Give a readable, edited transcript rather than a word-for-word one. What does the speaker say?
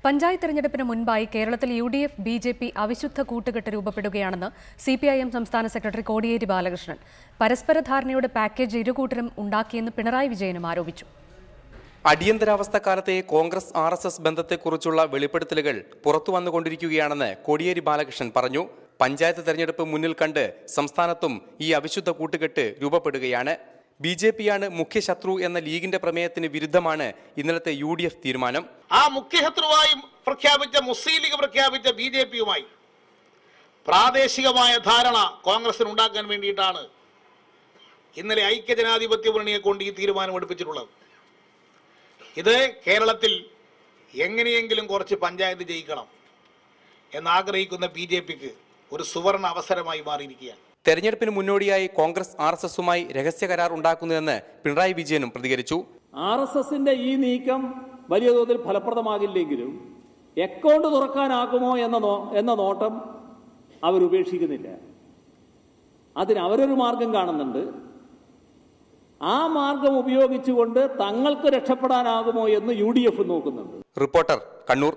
പഞ്ചായത്ത് തെരഞ്ഞെടുപ്പിന് മുൻപായി കേരളത്തിൽ UDF BJP അവിശുദ്ധ കൂട്ടുകെട്ട് രൂപപ്പെടുകയാണെന്ന് CPIM സംസ്ഥാന സെക്രട്ടറി കോടിയേരി ബാലകൃഷ്ണൻ. പരസ്പര ധാരണയുടെ പാക്കേജ് ഇരുകൂട്ടരും ഉണ്ടാക്കിയെന്ന് പിണറായി വിജയനും ആരോപിച്ചു. അടിയന്തരാവസ്ഥക്കാലത്തെ കോൺഗ്രസ് RSS ബന്ധത്തെക്കുറിച്ചുള്ള വെളിപ്പെടുത്തലുകൾ പുറത്തുവന്നുകൊണ്ടിരിക്കുകയാണെന്ന് കോടിയേരി ബാലകൃഷ്ണൻ പറഞ്ഞു. പഞ്ചായത്ത് തെരഞ്ഞെടുപ്പ് മുന്നിൽ കണ്ട് സംസ്ഥാനത്തും ഈ അവിശുദ്ധ കൂട്ടുകെട്ട് രൂപപ്പെടുകയാണ്. BJPയാണ് മുഖ്യ ശത്രു എന്ന ലീഗിന്റെ പ്രമേയത്തിന് വിരുദ്ധമാണ് ഇന്നലത്തെ UDF തീരുമാനം. ആ മുഖ്യശത്രുവായി പ്രഖ്യാപിച്ച മുസ്ലിം ലീഗ് പ്രഖ്യാപിച്ച BJPയുമായി പ്രാദേശികമായ ധാരണ കോൺഗ്രസിന് ഉണ്ടാക്കാൻ വേണ്ടിയിട്ടാണ് ഇന്നലെ ഐക്യജനാധിപത്യ മുന്നണിയെ കൊണ്ട് ഈ തീരുമാനമെടുപ്പിച്ചിട്ടുള്ളത്. ഇത് കേരളത്തിൽ എങ്ങനെയെങ്കിലും കുറച്ച് പഞ്ചായത്ത് ജയിക്കണം എന്നാഗ്രഹിക്കുന്ന BJPക്ക് ഒരു സുവർണ അവസരമായി മാറിയിരിക്കുകയാണ്. തെരഞ്ഞെടുപ്പിന് മുന്നോടിയായി കോൺഗ്രസ് RSSുമായി രഹസ്യ കരാർ ഉണ്ടാക്കുന്നതെന്ന് പിണറായി വിജയനും പ്രതികരിച്ചു. RSSന്റെ ഈ നീക്കം വലിയ തോതിൽ ഫലപ്രദമാകില്ലെങ്കിലും അക്കൗണ്ട് തുറക്കാനാകുമോ എന്ന നോട്ടം അവരുപേക്ഷിക്കുന്നില്ല. അതിന് അവരൊരു മാർഗം കാണുന്നുണ്ട്. ആ മാർഗം ഉപയോഗിച്ചുകൊണ്ട് തങ്ങൾക്ക് രക്ഷപ്പെടാനാകുമോ എന്ന് UDF നോക്കുന്നുണ്ട്. റിപ്പോർട്ടർ, കണ്ണൂർ.